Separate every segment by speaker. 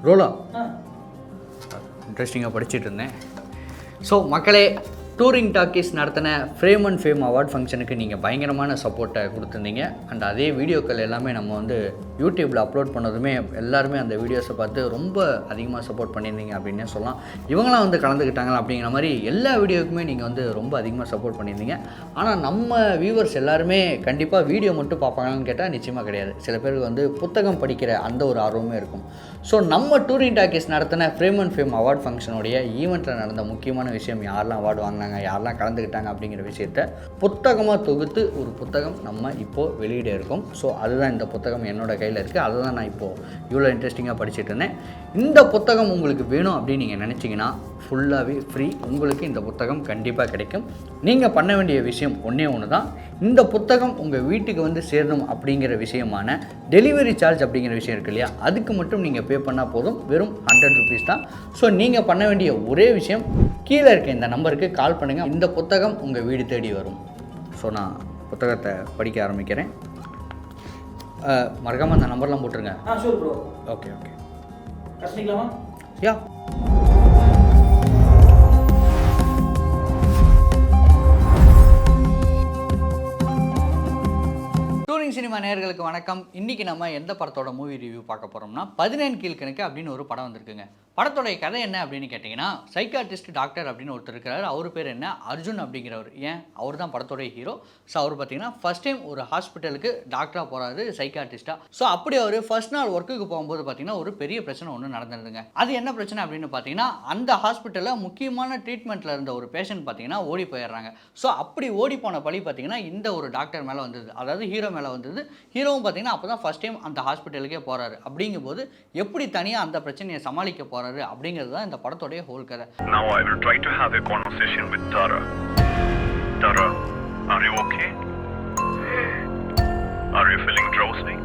Speaker 1: ரோலா இன்ட்ரெஸ்டிங்காக படிச்சுட்டு இருந்தேன். ஸோ மக்களே, டூரிங் டாக்கீஸ் நடத்தின ஃப்ரேம் அண்ட் ஃபேம் அவார்ட் ஃபங்க்ஷனுக்கு நீங்கள் பயங்கரமான சப்போர்ட்டை கொடுத்துருந்தீங்க. அண்ட் அதே வீடியோக்கள் எல்லாமே நம்ம வந்து யூடியூப்பில் அப்லோட் பண்ணதுமே எல்லாருமே அந்த வீடியோஸை பார்த்து ரொம்ப அதிகமாக சப்போர்ட் பண்ணியிருந்தீங்க அப்படின்னே சொல்லலாம். இவங்களாம் வந்து கலந்துக்கிட்டாங்களா அப்படிங்கிற மாதிரி எல்லா வீடியோக்குமே நீங்கள் வந்து ரொம்ப அதிகமாக சப்போர்ட் பண்ணியிருந்தீங்க. ஆனால் நம்ம வியூவர்ஸ் எல்லாருமே கண்டிப்பாக வீடியோ மட்டும் பார்ப்பாங்கன்னு கேட்டால் நிச்சயமாக கிடையாது. சில பேருக்கு வந்து புத்தகம் படிக்கிற அந்த ஒரு ஆர்வமே இருக்கும். ஸோ நம்ம டூரிங் டாக்கீஸ் நடத்தின ஃப்ரேம் அண்ட் ஃபேம் அவார்ட் ஃபங்க்ஷனுடைய ஈவெண்ட்டில் நடந்த முக்கியமான விஷயம், யாரெல்லாம் அவார்டு வாங்கினாங்க, யாரெல்லாம் கலந்துக்கிட்டாங்க அப்படிங்கிற விஷயத்தை புத்தகமாக தொகுத்து ஒரு புத்தகம் நம்ம இப்போது வெளியிட இருக்கோம். ஸோ அதுதான் இந்த புத்தகம் என்னோட கையில் இருக்குது. அதை தான் நான் இப்போது இவ்வளோ இன்ட்ரெஸ்டிங்காக படிச்சுட்டு இருந்தேன். இந்த புத்தகம் உங்களுக்கு வேணும் அப்படின்னு நீங்கள் நினச்சிங்கன்னா ஃபுல்லாகவே ஃப்ரீ. உங்களுக்கு இந்த புத்தகம் கண்டிப்பாக கிடைக்கும். நீங்கள் பண்ண வேண்டிய விஷயம் ஒன்றே ஒன்று தான். இந்த புத்தகம் உங்கள் வீட்டுக்கு வந்து சேரணும் அப்படிங்கிற விஷயமான டெலிவரி சார்ஜ் அப்படிங்கிற விஷயம் இருக்கு இல்லையா, அதுக்கு மட்டும் நீங்கள் பே பண்ணால் போதும். வெறும் 100 ருபீஸ் தான். ஸோ நீங்கள் பண்ண வேண்டிய ஒரே விஷயம், கீழே இருக்க இந்த நம்பருக்கு கால் பண்ணுங்கள். இந்த புத்தகம் உங்கள் வீடு தேடி வரும். ஸோ நான் புத்தகத்தை படிக்க ஆரம்பிக்கிறேன். மறக்காமல் அந்த நம்பர்லாம் போட்டுருங்க.
Speaker 2: Sure bro.
Speaker 1: ஓகே ஓகே
Speaker 2: கஷ்டிக்கலாமா?
Speaker 1: யா. டூரிங் சினிமா நேயர்களுக்கு வணக்கம். இன்றைக்கி நம்ம எந்த படத்தோட மூவி ரிவ்யூ பார்க்க போகிறோம்னா 17 கீழ்கணக்கு அப்படின்னு ஒரு படம் வந்திருக்குங்க. படத்தோடைய கதை என்ன அப்படின்னு கேட்டிங்கன்னா, சைக்காட்ரிஸ்ட் டாக்டர் அப்படின்னு ஒருத்தர் இருக்கிறார். அவர் பேர் என்ன, அர்ஜுன் அப்படிங்கிறவர். ஏன், அவர் தான் படத்தோடைய ஹீரோ. ஸோ அவர் பார்த்தீங்கன்னா ஃபஸ்ட் டைம் ஒரு ஹாஸ்பிட்டலுக்கு டாக்டராக போகிறாரு, சைக்காட்ரிஸ்ட்டாக. ஸோ அப்படி அவர் ஃபர்ஸ்ட் நாள் ஒர்க்குக்கு போகும்போது பார்த்தீங்கன்னா ஒரு பெரிய பிரச்சனை ஒன்று நடந்துருதுங்க. அது என்ன பிரச்சனை அப்படின்னு பார்த்தீங்கன்னா, அந்த ஹாஸ்பிட்டலில் முக்கியமான ட்ரீட்மெண்ட்டில் இருந்த ஒரு பேஷண்ட் பார்த்தீங்கன்னா ஓடி போயிடுறாங்க. ஸோ அப்படி ஓடி போன பழி பார்த்தீங்கன்னா இந்த ஒரு டாக்டர் மேலே வந்தது, அதாவது ஹீரோ மேலே வந்தது. ஹீரோவும் பார்த்தீங்கன்னா அப்போ தான் ஃபஸ்ட் டைம் அந்த ஹாஸ்பிட்டலுக்கே போகிறாரு. அப்படிங்கும்போது எப்படி தனியாக அந்த பிரச்சனையை சமாளிக்க போகிறாரு அப்படிங்கிறது தான் இந்த படத்தோடைய ஹோல் கதை.
Speaker 3: Now I will try to have a conversation with Tara. Tara, are you okay? Are you feeling drowsy?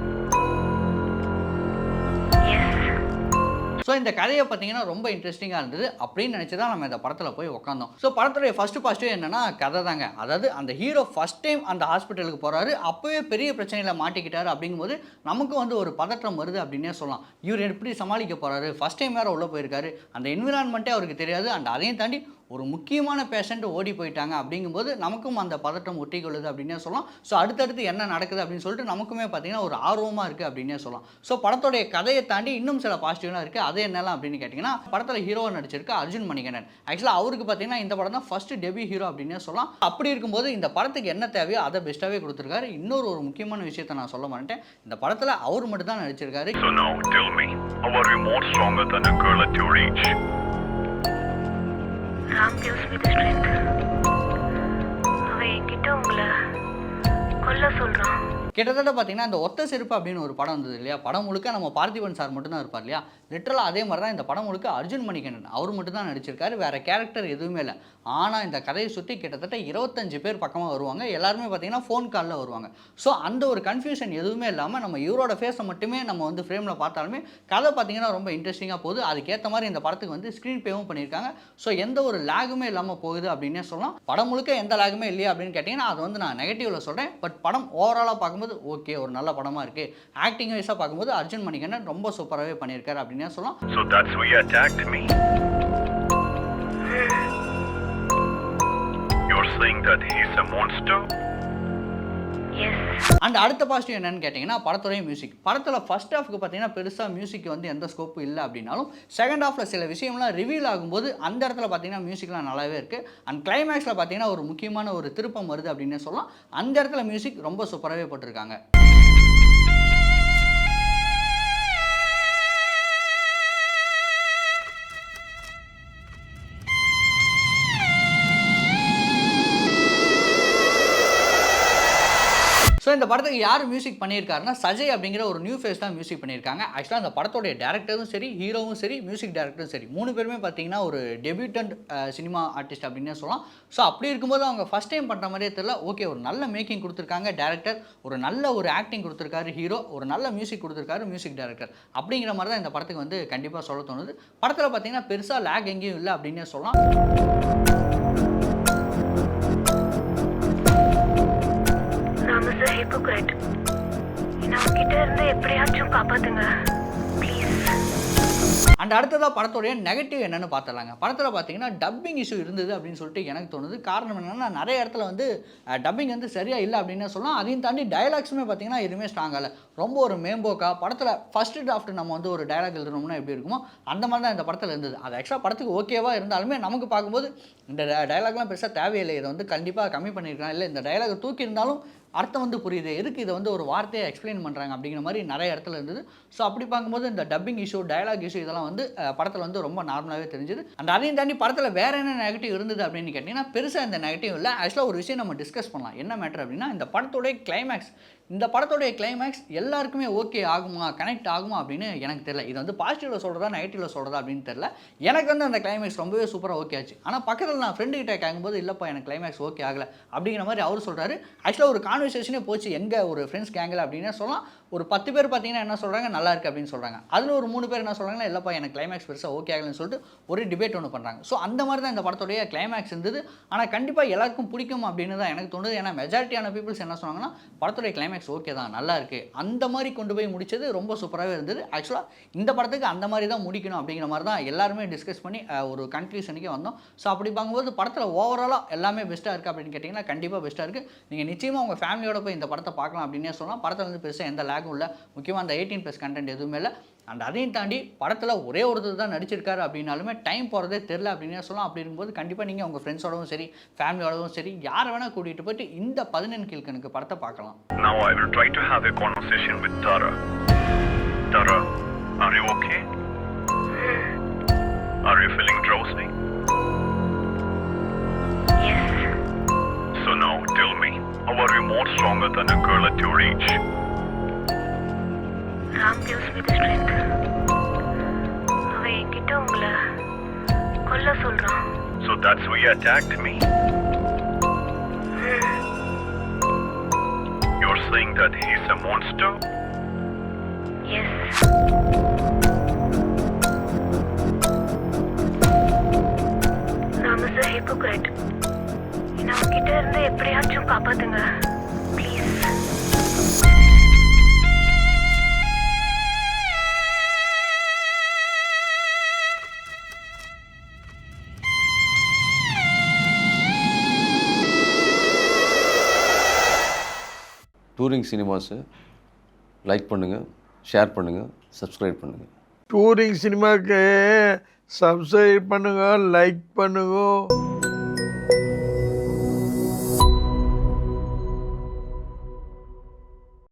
Speaker 1: So இந்த கதையை பார்த்தீங்கன்னா ரொம்ப இன்ட்ரெஸ்டிங்காக இருந்தது. அப்படின்னு நினச்சி தான் நம்ம இந்த படத்தில் போய் உட்காந்தோம். ஸோ படத்துடைய ஃபஸ்ட்டு பாசிட்டிவ் என்னென்னா கதை தாங்க. அதாவது அந்த ஹீரோ ஃபஸ்ட் டைம் அந்த ஹாஸ்பிட்டலுக்கு போகிறாரு, அப்போவே பெரிய பிரச்சனையில் மாட்டிக்கிட்டாரு. அப்படிங்கும்போது நமக்கு வந்து ஒரு பதற்றம் வருது அப்படின்னே சொல்லலாம். இவர் எப்படி சமாளிக்க போகிறாரு, ஃபஸ்ட் டைம் வேறு உள்ளே போயிருக்காரு, அந்த என்விரான்மெண்ட்டே அவருக்கு தெரியாது. அண்ட் அதையும் தாண்டி ஒரு முக்கியமான பேஷண்ட் ஓடி போயிட்டாங்க. அப்படிங்கும்போது நமக்கும் அந்த பதட்டம் ஒட்டி கொள்ளுது அப்படின்னே சொல்லலாம். ஸோ அடுத்தடுத்து என்ன நடக்குது அப்படின்னு சொல்லிட்டு நமக்குமே பார்த்தீங்கன்னா ஒரு ஆர்வமாக இருக்குது அப்படின்னே சொல்லலாம். ஸோ படத்தோடைய கதையை தாண்டி இன்னும் சில பாசிட்டிவ்லாம் இருக்குது. அது என்னலாம் அப்படின்னு கேட்டிங்கன்னா, படத்தில் ஹீரோவை நடிச்சிருக்கு அர்ஜுன் மணிகண்டன். ஆக்சுவலாக அவருக்கு பார்த்தீங்கன்னா இந்த படம் தான் ஃபர்ஸ்ட் டெபியூ ஹீரோ அப்படின்னே சொல்லலாம். அப்படி இருக்கும்போது இந்த படத்துக்கு என்ன தேவையோ அதை பெஸ்ட்டாகவே கொடுத்துருக்காரு. இன்னொரு ஒரு முக்கியமான விஷயத்தை நான் சொல்ல மாட்டேன், இந்த படத்தில் அவர் மட்டும் தான் நடிச்சிருக்காரு.
Speaker 3: So now tell me, how are you more stronger than a girl at your age?
Speaker 4: Ram gives me the strength. அவன் என்கிட்ட உங்களை கொல்ல சொல்றான்.
Speaker 1: கிட்டத்தட்ட பார்த்தீங்கன்னா இந்த ஒத்த செருப்பு அப்படின்னு ஒரு படம் வந்தது இல்லையா, படம் முழுக்க நம்ம பார்த்திபன் சார் மட்டும் தான் இருப்பார் இல்லையா, லிட்டரலாக அதே மாதிரி தான் இந்த படம் முழுக்க அர்ஜுன் மணிகண்டன் அவர் மட்டும் தான் நடிச்சிருக்காரு. வேறு கேரக்டர் எதுவுமே இல்லை. ஆனால் இந்த கதையை சுற்றி கிட்டத்தட்ட 25 பேர் பக்கமாக வருவாங்க. எல்லாருமே பார்த்தீங்கன்னா ஃபோன் காலில் வருவாங்க. ஸோ அந்த ஒரு கன்ஃபியூஷன் எதுவுமே இல்லாமல் நம்ம இவரோட ஃபேஸை மட்டுமே நம்ம வந்து ஃப்ரேமில் பார்த்தாலுமே கதை பார்த்தீங்கன்னா ரொம்ப இன்ட்ரெஸ்டிங்காக போகுது. அதுக்கேற்ற மாதிரி இந்த படத்துக்கு வந்து ஸ்க்ரீன் பேவும் பண்ணியிருக்காங்க. ஸோ எந்த ஒரு லேகுமே இல்லாமல் போகுது அப்படின்னே சொல்லலாம். படம் முழுக்க எந்த லேகுமே இல்லையா அப்படின்னு கேட்டிங்கன்னா அது வந்து நான் நெகட்டிவில் சொல்கிறேன். பட் படம் ஓவராலாக பார்க்கும்போது ஓகே, ஒரு நல்ல படமாக இருக்குது. ஆக்டிங் வைஸாக பார்க்கும்போது அர்ஜுன் மணிகண்டன் ரொம்ப சூப்பராகவே பண்ணியிருக்காரு அப்படின்னு சொல்லலாம்.
Speaker 3: So that's why you attacked me. You're saying that he's a monster?
Speaker 4: Yes.
Speaker 1: And அடுத்த பாசிட்டிவ் என்னன்னு கேட்டிங்கன்னா படத்துடைய மியூசிக். படத்தில் ஃபர்ஸ்ட் ஹாஃப்க்கு பார்த்தீங்கன்னா பெருசாக மியூசிக் வந்து எந்த ஸ்கோப்பும் இல்லை அப்படின்னாலும் செகண்ட் ஹாஃபில் சில விஷயம்லாம் ரிவீல் ஆகும்போது அந்த இடத்துல பார்த்தீங்கன்னா மியூசிக்லாம் நல்லாவே இருக்குது. அண்ட் கிளைமேக்ஸில் பார்த்தீங்கன்னா ஒரு முக்கியமான ஒரு திருப்பம் வருது அப்படின்னு சொல்லலாம். அந்த இடத்துல மியூசிக் ரொம்ப சூப்பராகவே போட்டிருக்காங்க. ஸோ இந்த படத்துக்கு யார் மியூசிக் பண்ணியிருக்காருன்னா சஜய் அப்படிங்கிற ஒரு நியூ ஃபேஸ் தான் மியூசிக் பண்ணியிருக்காங்க. ஆக்சுவலாக அந்த படத்தோடைய டேரக்டரும் சரி, ஹீரோவும் சரி, மியூசிக் டேரக்டரும் சரி, 3 பேருமே பார்த்தீங்கன்னா ஒரு டெபியூட்டன்ட் சினிமா ஆர்டிஸ்ட் அப்படின்னே சொல்லலாம். ஸோ அப்படி இருக்கும்போது அவங்க ஃபஸ்ட் டைம் பண்ணுற மாதிரியே தெரியல. ஓகே, ஒரு நல்ல மேக்கிங் கொடுத்துருக்காங்க டேரக்டர், ஒரு நல்ல ஒரு ஆக்டிங் கொடுத்துருக்காரு ஹீரோ, ஒரு நல்ல மியூசிக் கொடுத்துருக்காரு மியூசிக் டேரக்டர். அப்படிங்கிற மாதிரி தான் இந்த படத்துக்கு வந்து கண்டிப்பாக சொல்ல தோணுது. படத்தில் பார்த்தீங்கன்னா பெருசாக லேக் எங்கேயும் இல்லை அப்படின்னே சொல்லலாம்.
Speaker 4: ஹிப்போக்ரைட், என்ன கிட்ட இருந்து எப்படியாச்சும் காப்பாத்துங்க ப்ளீஸ்.
Speaker 1: அண்ட் அடுத்ததாக படத்தோடைய நெகட்டிவ் என்னென்னு பார்த்துடலாங்க. படத்தில் பார்த்தீங்கன்னா டப்பிங் இஷ்யூ இருந்தது அப்படின்னு சொல்லிட்டு எனக்கு தோணுது. காரணம் என்னென்னா நிறைய இடத்துல வந்து டப்பிங் வந்து சரியாக இல்லை அப்படின்னு சொல்லலாம். அதையும் தாண்டி டயலாக்ஸுமே பார்த்தீங்கன்னா எதுவுமே ஸ்ட்ராங் ஆகலை. ரொம்ப ஒரு மேம்போக்கா படத்தில் ஃபஸ்ட்டு டிராஃப்ட் நம்ம வந்து ஒரு டயலாக் எழுதணும்னா எப்படி இருக்குமோ அந்த மாதிரி தான் இந்த படத்தில் இருந்தது. அது ஆக்சுவலாக படத்துக்கு ஓகேவாக இருந்தாலுமே நமக்கு பார்க்கும்போது இந்த டயலாக்லாம் பெருசாக தேவையில்லை, இதை வந்து கண்டிப்பாக கம்மி பண்ணியிருக்காங்க, இல்லை இந்த டயலாக் தூக்கி இருந்தாலும் அர்த்தம் வந்து புரியுது, எதுக்கு இதை வந்து ஒரு வார்த்தையை எக்ஸ்பிளைன் பண்ணுறாங்க அப்படிங்கிற மாதிரி நிறைய இடத்துல இருந்தது. ஸோ அப்படி பார்க்கும்போது இந்த டப்பிங் இஷ்யூ, டயலாக் இஷ்யூ இதெல்லாம் வந்து படத்தில் வந்து ரொம்ப நார்மலாகவே தெரிஞ்சுது. அண்ட் அதையும் தாண்டி படத்தில் வேறு என்ன நெகட்டிவ் இருந்தது அப்படின்னு கேட்டிங்கன்னா பெருசாக இந்த நெகட்டிவ் இல்லை. ஆக்சுவலாக ஒரு விஷயம் நம்ம டிஸ்கஸ் பண்ணலாம். என்ன மேட்டர் அப்படின்னா இந்த படத்தோடைய கிளைமேக்ஸ், இந்த படத்தோடைய கிளைமேக்ஸ் எல்லாருக்குமே ஓகே ஆகுமா, கனெக்ட் ஆகுமா அப்படின்னு எனக்கு தெரியல. இது வந்து பாசிட்டிவில் சொல்கிறதா நெகட்டிவில் சொல்கிறதா அப்படின்னு தெரியல. எனக்கு வந்து அந்த கிளைமேக்ஸ் ரொம்பவே சூப்பராக ஓகே ஆச்சு. ஆனால் பக்கத்தில் நான் ஃப்ரெண்டு கிட்ட கேட்கும்போது இல்லைப்பா எனக்கு கிளைமேக்ஸ் ஓகே ஆகலை அப்படிங்கிற மாதிரி அவர் சொல்கிறாரு. ஆக்சுவலாக ஒரு கான்வர்சேஷனே போச்சு எங்கள் ஒரு ஃப்ரெண்ட்ஸ் கேங்கில் அப்படின்னே சொல்லலாம். ஒரு 10 பேர் பார்த்தீங்கன்னா என்ன சொல்கிறாங்க, நல்லா இருக்குது அப்படின்னு சொல்கிறாங்க. அதில் ஒரு 3 பேர் என்ன சொல்கிறாங்கன்னா இல்லைப்பா எனக்கு கிளைமேக்ஸ் பெருசாக ஓகே ஆகலைன்னு சொல்லிட்டு ஒரு டிபேட் ஒன்று பண்ணுறாங்க. ஸோ அந்த மாதிரி தான் இந்த படத்துடைய கிளைமேக்ஸ் இருந்தது. ஆனால் கண்டிப்பாக எல்லாருக்கும் பிடிக்கும் அப்படின்னு தான் எனக்கு தோணுது. ஏன்னா மெஜாரிட்டியான பீப்புள்ஸ் என்ன சொன்னாங்கன்னா படத்துடைய கிளைமேக்ஸ் ஓகே தான், நல்லா இருக்குது, அந்த மாதிரி கொண்டு போய் முடிச்சது ரொம்ப சூப்பராகவே இருந்தது. ஆக்சுவலாக இந்த படத்துக்கு அந்த மாதிரி தான் முடிக்கணும் அப்படிங்கிற மாதிரி தான் எல்லாருமே டிஸ்கஸ் பண்ணி ஒரு கன்க்ளூஷனுக்கே வந்தோம். ஸோ அப்படி பார்க்கும்போது படத்தில் ஓவராலாக எல்லாமே பெஸ்ட்டாக இருக்குது அப்படின்னு கேட்டிங்கன்னா கண்டிப்பாக பெஸ்ட்டாக இருக்குது. நீங்கள் நிச்சயமாக உங்கள் ஃபேமிலியோட போய் இந்த படத்தை பார்க்கலாம் அப்படின்னே சொல்லலாம். படத்தில் வந்து பெருசாக எந்த லேகும் இல்லை, முக்கியமாக அந்த 18+ கண்டென்ட் எதுவுமே இல்லை. அண்ட் அதையும் தாண்டி படத்தில் ஒரே ஒருத்தர் தான் நடிச்சிருக்காரு அப்படின்னாலுமே டைம் போகிறதே தெரில அப்படின்னே சொல்லலாம். அப்படி இருக்கும்போது கண்டிப்பாக நீங்கள் உங்கள் ஃப்ரெண்ட்ஸோடவும் சரி, ஃபேமிலியோடவும் சரி, யாரை வேணால் கூட்டிகிட்டு போயிட்டு இந்த 11 கீழ்கணக்கு படத்தை பார்க்கலாம்.
Speaker 3: Now I will try to have a conversation with Tara. Tara, are you okay? Are you feeling drowsy?
Speaker 4: Yes.
Speaker 3: So now tell me, how are you more stronger than a girl at your age?
Speaker 4: Ram gives me the strength. அவன் என்கிட்ட உங்களை கொல்ல சொல்றான்.
Speaker 3: So that's why you attacked me? You're saying that he's a monster?
Speaker 4: Yes. Ram is a hypocrite. என்ன அவன்கிட்ட இருந்து எப்படியாச்சும் காப்பாத்துங்க ப்ளீஸ்.
Speaker 2: டூரிங் சினிமாஸை லைக் பண்ணுங்கள், ஷேர் பண்ணுங்கள், சப்ஸ்கிரைப் பண்ணுங்கள்.
Speaker 5: டூரிங் சினிமாவுக்கு சப்ஸ்கிரைப் பண்ணுங்க, லைக் பண்ணுங்க.